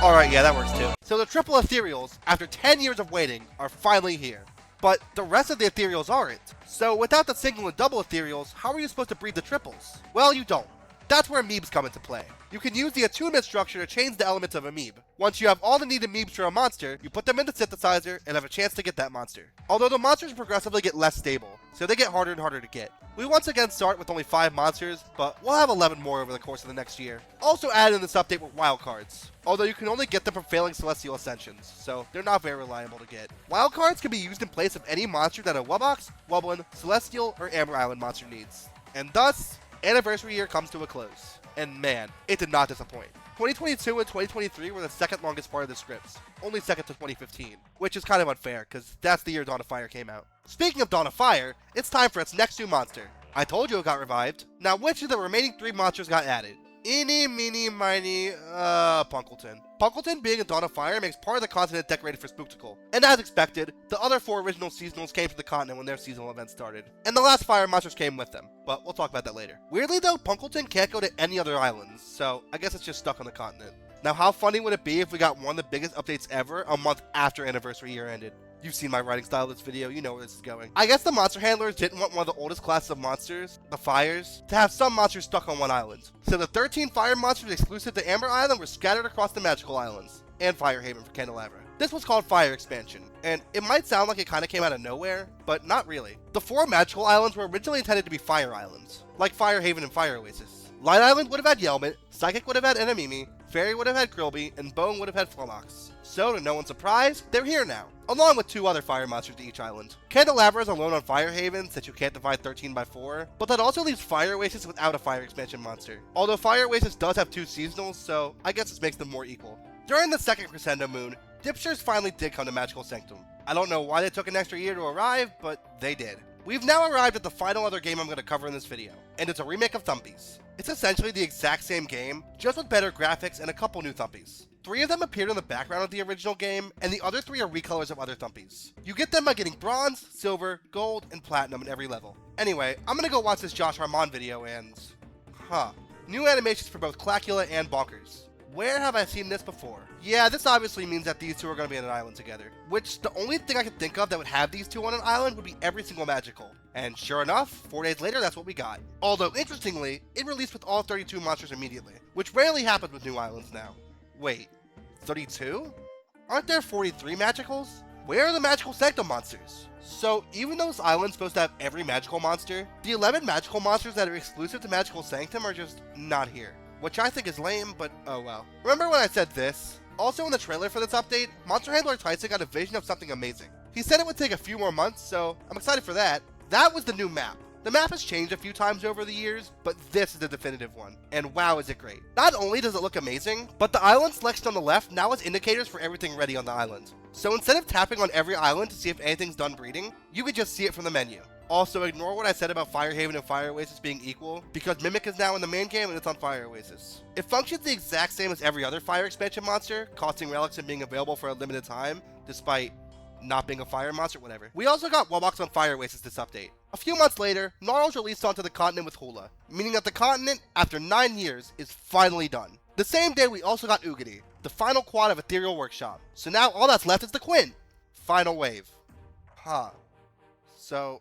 Alright, yeah, that works too. So the triple Ethereals, after 10 years of waiting, are finally here. But the rest of the Ethereals aren't. So without the single and double Ethereals, how are you supposed to breed the triples? Well, you don't. That's where Amoebs come into play. You can use the attunement structure to change the elements of Amoeb. Once you have all the needed Amoebs for a monster, you put them in the synthesizer and have a chance to get that monster. Although the monsters progressively get less stable, so they get harder and harder to get. We once again start with only 5 monsters, but we'll have 11 more over the course of the next year. Also added in this update were wildcards, although you can only get them from failing Celestial Ascensions, so they're not very reliable to get. Wildcards can be used in place of any monster that a Wubbox, Wublin, Celestial, or Amber Island monster needs. And thus, Anniversary year comes to a close. And man, it did not disappoint. 2022 and 2023 were the second longest part of the scripts, only second to 2015, which is kind of unfair, because that's the year Dawn of Fire came out. Speaking of Dawn of Fire, it's time for its next new monster. I told you it got revived. Now which of the remaining 3 monsters got added? Eeny, meeny, miny, Punkleton. Punkleton being a Dawn of Fire makes part of the continent decorated for Spooktacle. And as expected, the other 4 original seasonals came to the continent when their seasonal events started. And the last fire monsters came with them, but we'll talk about that later. Weirdly though, Punkleton can't go to any other islands, so I guess it's just stuck on the continent. Now how funny would it be if we got one of the biggest updates ever a month after Anniversary year ended? You've seen my writing style of this video, you know where this is going. I guess the monster handlers didn't want one of the oldest classes of monsters, the fires, to have some monsters stuck on one island. So the 13 fire monsters exclusive to Amber Island were scattered across the magical islands, and Firehaven for Candelabra. This was called Fire Expansion, and it might sound like it kinda came out of nowhere, but not really. The 4 magical islands were originally intended to be fire islands, like Firehaven and Fire Oasis. Light Island would have had Yelmet, Psychic would have had Enemimi, Fairy would have had Krilby, and Bone would have had Flomox. So, to no one's surprise, they're here now, along with 2 other fire monsters to each island. Candelabra is alone on Fire Haven since you can't divide 13 by 4, but that also leaves Fire Oasis without a fire expansion monster. Although Fire Oasis does have 2 seasonals, so I guess this makes them more equal. During the second Crescendo Moon, Dipsters finally did come to Magical Sanctum. I don't know why they took an extra year to arrive, but they did. We've now arrived at the final other game I'm going to cover in this video, and it's a remake of Thumpies. It's essentially the exact same game, just with better graphics and a couple new Thumpies. 3 of them appeared in the background of the original game, and the other 3 are recolors of other Thumpies. You get them by getting bronze, silver, gold, and platinum in every level. Anyway, I'm going to go watch this Josh Harmon video and... New animations for both Clackula and Bonkers. Where have I seen this before? Yeah, this obviously means that these 2 are going to be on an island together, which the only thing I could think of that would have these 2 on an island would be every single magical. And sure enough, 4 days later, that's what we got. Although, interestingly, it released with all 32 monsters immediately, which rarely happens with new islands now. Wait, 32? Aren't there 43 magicals? Where are the Magical Sanctum monsters? So, even though this island's supposed to have every magical monster, the 11 magical monsters that are exclusive to Magical Sanctum are just not here. Which I think is lame, but oh well. Remember when I said this? Also in the trailer for this update, Monster Handler Tyson got a vision of something amazing. He said it would take a few more months, so I'm excited for that. That was the new map. The map has changed a few times over the years, but this is the definitive one. And wow, is it great. Not only does it look amazing, but the island selection on the left now has indicators for everything ready on the island. So instead of tapping on every island to see if anything's done breeding, you can just see it from the menu. Also, ignore what I said about Fire Haven and Fire Oasis being equal, because Mimic is now in the main game and it's on Fire Oasis. It functions the exact same as every other fire expansion monster, costing relics and being available for a limited time, despite not being a fire monster, whatever. We also got Wobbox on Fire Oasis this update. A few months later, Gnarls released onto the continent with Hula, meaning that the continent, after 9 years, is finally done. The same day we also got Oogity, the final quad of Ethereal Workshop. So now all that's left is the Quint. Final wave. So...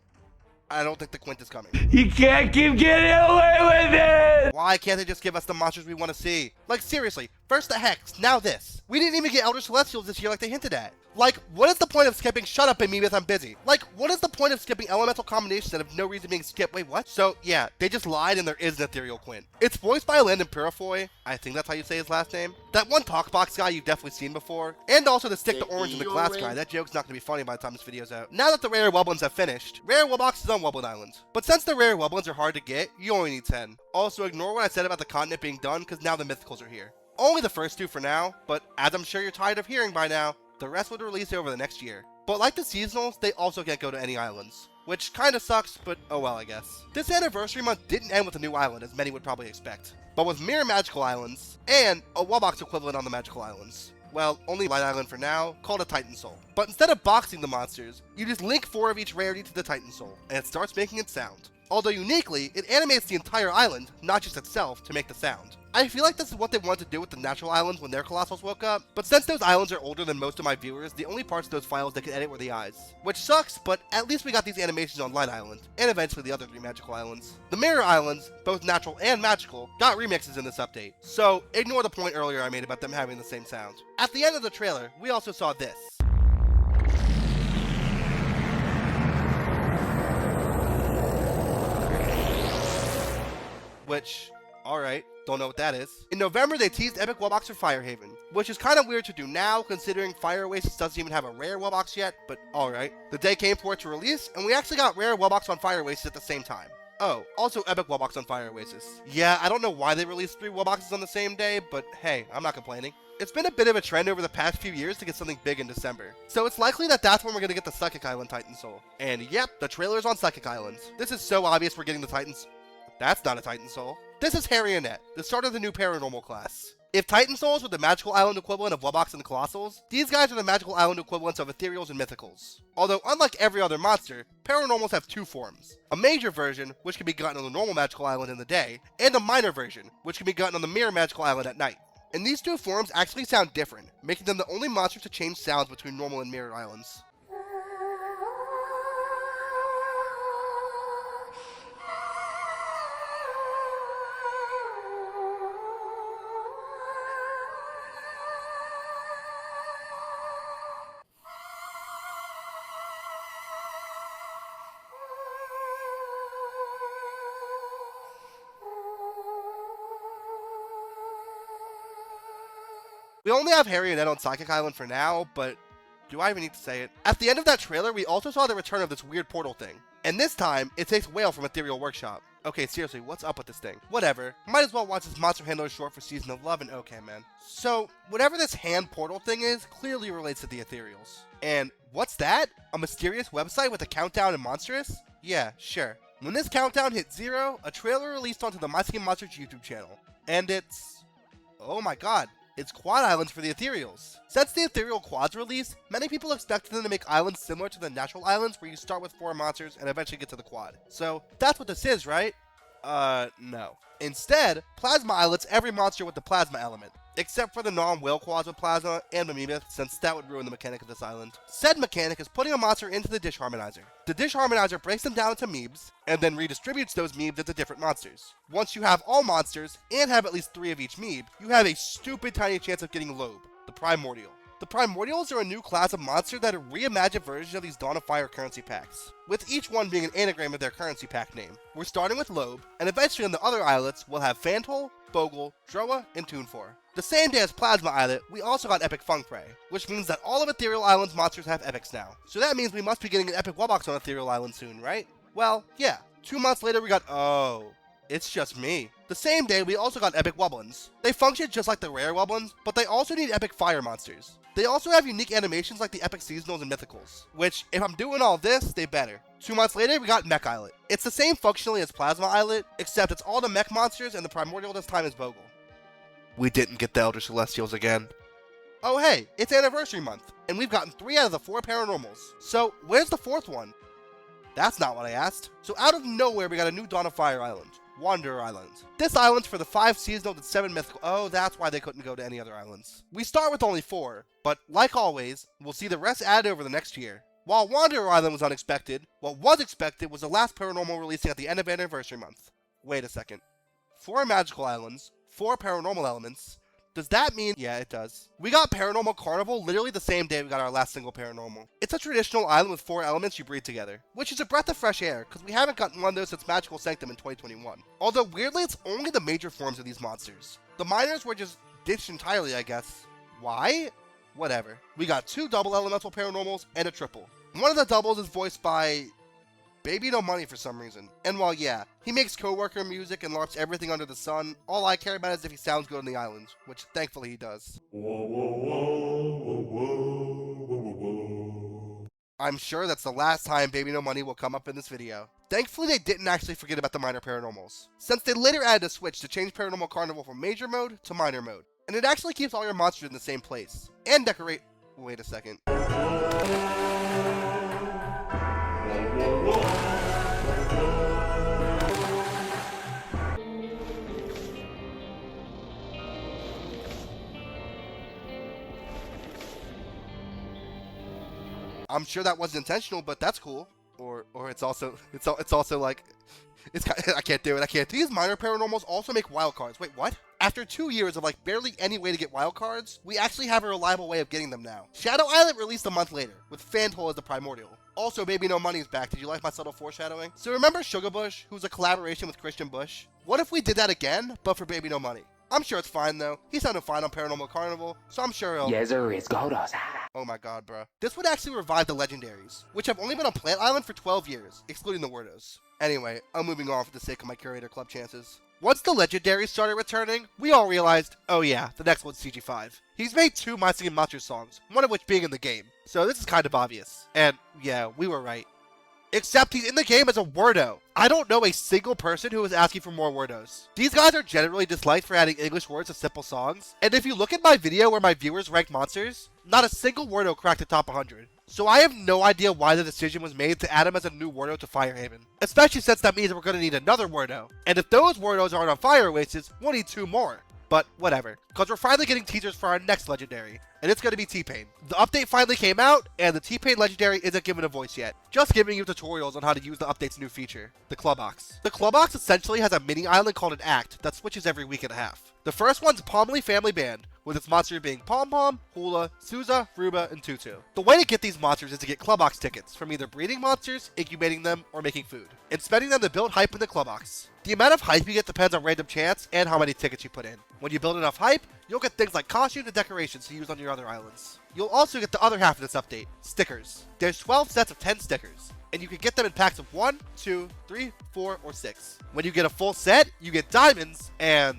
I don't think the Quint is coming. You can't keep getting away with it! Why can't they just give us the monsters we want to see? Like, seriously, first the Hex, now this. We didn't even get Elder Celestials this year like they hinted at. Like, what is the point of skipping Shut Up Amoebas I'm Busy? Like, what is the point of skipping elemental combinations that have no reason being skipped? Wait, what? So, yeah, they just lied and there is an Ethereal Quint. It's voiced by Landon Purifoy, I think that's how you say his last name. That one Talkbox guy you've definitely seen before. And also the Stick to Orange in the Glass guy. That joke's not going to be funny by the time this video's out. Now that the rare Wubblins have finished, rare Wubbox is on Wubblin Island. But since the rare Wubblins are hard to get, you only need 10. Also, ignore what I said about the continent being done, because now the Mythicals are here. Only the first 2 for now, but as I'm sure you're tired of hearing by now, the rest would release over the next year. But like the seasonals, they also can't go to any islands. Which kinda sucks, but oh well I guess. This anniversary month didn't end with a new island, as many would probably expect, but with Mirror Magical Islands, and a Wubbox equivalent on the Magical Islands. Well, only Light Island for now, called a Titan Soul. But instead of boxing the monsters, you just link 4 of each rarity to the Titan Soul, and it starts making its sound. Although uniquely, it animates the entire island, not just itself, to make the sound. I feel like this is what they wanted to do with the natural islands when their Colossals woke up, but since those islands are older than most of my viewers, the only parts of those files they could edit were the eyes. Which sucks, but at least we got these animations on Light Island, and eventually the other 3 magical islands. The Mirror Islands, both natural and magical, got remixes in this update, so ignore the point earlier I made about them having the same sound. At the end of the trailer, we also saw this. Which, alright, don't know what that is. In November, they teased Epic Wubbox for Fire Haven, which is kind of weird to do now, considering Fire Oasis doesn't even have a rare Wubbox yet, but alright. The day came for it to release, and we actually got rare Wubbox on Fire Oasis at the same time. Oh, also Epic Wubbox on Fire Oasis. Yeah, I don't know why they released 3 Wubboxes on the same day, but hey, I'm not complaining. It's been a bit of a trend over the past few years to get something big in December, so it's likely that that's when we're going to get the Psychic Island Titan Soul. And yep, the trailer's on Psychic Island. This is so obvious we're getting the Titans. That's not a Titan Soul. This is Harrianet, the start of the new Paranormal class. If Titan Souls were the magical island equivalent of Wubbox and the Colossals, these guys are the magical island equivalents of Ethereals and Mythicals. Although unlike every other monster, Paranormals have 2 forms. A major version, which can be gotten on the normal magical island in the day, and a minor version, which can be gotten on the Mirror Magical Island at night. And these 2 forms actually sound different, making them the only monsters to change sounds between normal and mirror islands. We only have Harry and Ed on Psychic Island for now, but do I even need to say it? At the end of that trailer, we also saw the return of this weird portal thing. And this time, it takes Whale from Ethereal Workshop. Okay, seriously, what's up with this thing? Whatever. Might as well watch this Monster Handler short for Season of Love and okay, man. So, whatever this hand portal thing is, clearly relates to the Ethereals. And what's that? A mysterious website with a countdown and monstrous? Yeah, sure. When this countdown hit 0, a trailer released onto the My Skin Monsters YouTube channel. And it's... oh my god. It's quad islands for the Ethereals. Since the Ethereal Quads release, many people expected them to make islands similar to the natural islands where you start with 4 monsters and eventually get to the quad. So, that's what this is, right? No. Instead, Plasma Islet's every monster with the Plasma element, except for the non-whale quads with Plasma and Mammoth, since that would ruin the mechanic of this island. Said mechanic is putting a monster into the Dish Harmonizer. The Dish Harmonizer breaks them down into Meebs, and then redistributes those Meebs into different monsters. Once you have all monsters, and have at least 3 of each Meeb, you have a stupid tiny chance of getting Lobe, the Primordial. The Primordials are a new class of monster that are reimagined versions of these Dawn of Fire currency packs, with each one being an anagram of their currency pack name. We're starting with Lobe, and eventually on the other islets, we'll have Fantol, Bogle, Droa, and Toonfor. The same day as Plasma Islet, we also got Epic Fungprey, which means that all of Ethereal Island's monsters have epics now. So that means we must be getting an Epic Wubbox on Ethereal Island soon, right? Well, yeah. 2 months later we got, oh, it's just me. The same day we also got Epic Wublins. They function just like the rare Wublins, but they also need Epic Fire monsters. They also have unique animations like the Epic Seasonals and Mythicals, which, if I'm doing all this, they better. 2 months later, we got Mech Islet. It's the same functionally as Plasma Islet, except it's all the mech monsters and the Primordial this time is Bogle. We didn't get the Elder Celestials again. Oh hey, it's Anniversary Month, and we've gotten 3 out of the 4 Paranormals. So, where's the 4th one? That's not what I asked. So out of nowhere, we got a new Dawn of Fire Island. Wanderer Island. This island's for the 5 seasonal and 7 mythical. Oh, that's why they couldn't go to any other islands. We start with only 4, but like always, we'll see the rest added over the next year. While Wanderer Island was unexpected, what was expected was the last Paranormal releasing at the end of Anniversary Month. Wait a second. 4 magical islands, 4 paranormal elements. Does that mean... yeah, it does. We got Paranormal Carnival literally the same day we got our last single Paranormal. It's a traditional island with 4 elements you breathe together, which is a breath of fresh air, because we haven't gotten one of those since Magical Sanctum in 2021. Although weirdly, it's only the major forms of these monsters. The minors were just ditched entirely, I guess. Why? Whatever. We got 2 double elemental Paranormals and a triple. One of the doubles is voiced by... Baby No Money for some reason. And while yeah, he makes coworker music and LARPs everything under the sun, all I care about is if he sounds good on the island, which thankfully he does. I'm sure that's the last time Baby No Money will come up in this video. Thankfully they didn't actually forget about the minor paranormals, since they later added a switch to change Paranormal Carnival from major mode to minor mode. And it actually keeps all your monsters in the same place. And decorate... wait a second. I'm sure that wasn't intentional, but that's cool. Or it's also like I can't do it. These minor paranormals also make wildcards. Wait, what? After 2 years of like barely any way to get wildcards, we actually have a reliable way of getting them now. Shadow Islet released a month later, with Fantol as the primordial. Also, Baby No Money's back. Did you like my subtle foreshadowing? So remember Sugar Bush, who's a collaboration with Christian Bush? What if we did that again, but for Baby No Money? I'm sure it's fine though. He sounded fine on Paranormal Carnival, so I'm sure he'll... Yes, sir, it's Godos. Oh my god, bro. This would actually revive the legendaries, which have only been on Plant Island for 12 years, excluding the Wordos. Anyway, I'm moving on for the sake of my Curator Club chances. Once the legendaries started returning, we all realized, oh yeah, the next one's CG5. He's made 2 My Singing Monsters songs, one of which being in the game, so this is kind of obvious. And yeah, we were right. Except he's in the game as a Wordo. I don't know a single person who is asking for more Wordos. These guys are generally disliked for adding English words to simple songs, and if you look at my video where my viewers rank monsters, not a single Wordo cracked the top 100. So I have no idea why the decision was made to add him as a new Wordo to Firehaven. Especially since that means we're going to need another Wordo. And if those Wordos aren't on Fire Oasis, we'll need 2 more. But whatever, because we're finally getting teasers for our next legendary. and it's going to be T-Pain. The update finally came out, and the T-Pain Legendary isn't given a voice yet. Just giving you tutorials on how to use the update's new feature, the Clubox. The Clubox essentially has a mini island called an Act that switches every week and a half. The first one's Pomley Family Band, with its monster being Pom Pom, Hula, Souza, Ruba, and Tutu. The way to get these monsters is to get Clubox tickets from either breeding monsters, incubating them, or making food, and spending them to build hype in the Clubox. The amount of hype you get depends on random chance and how many tickets you put in. When you build enough hype, you'll get things like costumes and decorations to use on your other islands. You'll also get the other half of this update, stickers. There's 12 sets of 10 stickers, and you can get them in packs of 1, 2, 3, 4, or 6. When you get a full set, you get diamonds and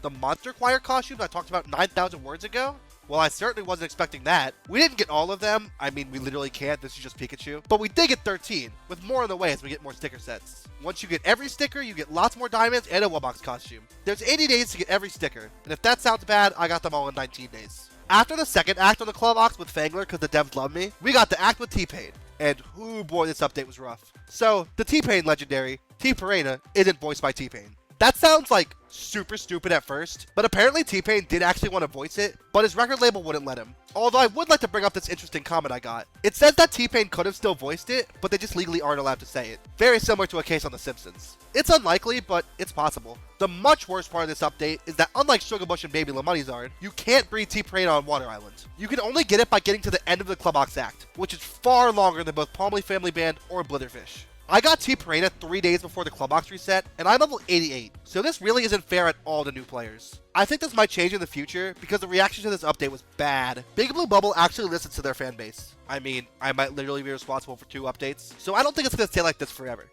the Monster Choir costumes I talked about 9,000 words ago. Well, I certainly wasn't expecting that. We didn't get all of them. I mean, we literally can't. This is just Pikachu. But we did get 13, with more on the way as we get more sticker sets. Once you get every sticker, you get lots more diamonds and a Wubbox costume. There's 80 days to get every sticker, and if that sounds bad, I got them all in 19 days. After the second act on the Clubox with Fangler because the devs love me, we got the act with T-Pain. And oh boy, this update was rough. So, the T-Pain Legendary, T-Parena, isn't voiced by T-Pain. That sounds like super stupid at first, but apparently T-Pain did actually want to voice it, but his record label wouldn't let him. Although I would like to bring up this interesting comment I got. It says that T-Pain could have still voiced it, but they just legally aren't allowed to say it. Very similar to a case on The Simpsons. It's unlikely, but it's possible. The much worst part of this update is that unlike Sugarbush and Baby Lemoneyzard, you can't breed T-Parena on Water Island. You can only get it by getting to the end of the Clubox Act, which is far longer than both Pomley Family Band or Blitherfish. I got T-Parena 3 days before the Clubox reset, and I'm level 88, so this really isn't fair at all to new players. I think this might change in the future, because the reaction to this update was bad. Big Blue Bubble actually listens to their fan base. I mean, I might literally be responsible for 2 updates, so I don't think it's going to stay like this forever.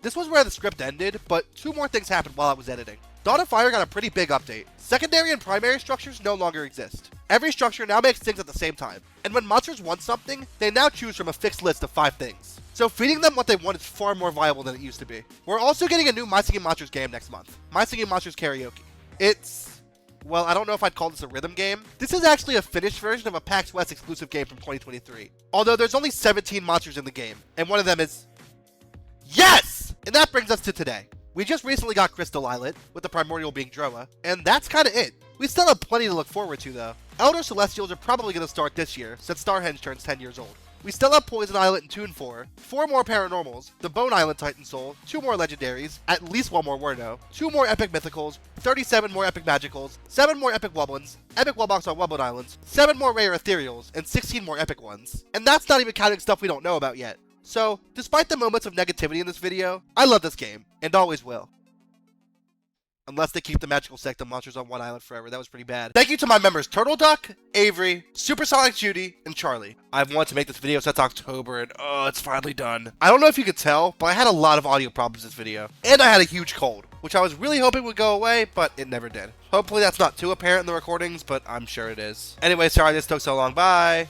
This was where the script ended, but 2 more things happened while I was editing. Dawn of Fire got a pretty big update. Secondary and primary structures no longer exist. Every structure now makes things at the same time, and when monsters want something, they now choose from a fixed list of 5 things. So feeding them what they want is far more viable than it used to be. We're also getting a new My Singing Monsters game next month, My Singing Monsters Karaoke. It's, well, I don't know if I'd call this a rhythm game. This is actually a finished version of a PAX West exclusive game from 2023. Although there's only 17 monsters in the game, and one of them is... Yes! And that brings us to today. We just recently got Crystal Islet, with the primordial being Droa, and that's kinda it. We still have plenty to look forward to though. Elder Celestials are probably going to start this year, since Starhenge turns 10 years old. We still have Poison Islet in Toon 4, 4 more Paranormals, the Bone Island Titan Soul, 2 more Legendaries, at least 1 more Wordo, 2 more Epic Mythicals, 37 more Epic Magicals, 7 more Epic Wubblins, Epic Wubbox on Wubble Islands, 7 more Rare Ethereals, and 16 more Epic ones. And that's not even counting stuff we don't know about yet. So, despite the moments of negativity in this video, I love this game, and always will. Unless they keep the magical sect of monsters on one island forever. That was pretty bad. Thank you to my members Turtle Duck, Avery, Supersonic Judy, and Charlie. I've wanted to make this video since October, and oh, it's finally done. I don't know if you could tell, but I had a lot of audio problems this video. And I had a huge cold, which I was really hoping would go away, but it never did. Hopefully that's not too apparent in the recordings, but I'm sure it is. Anyway, sorry this took so long. Bye!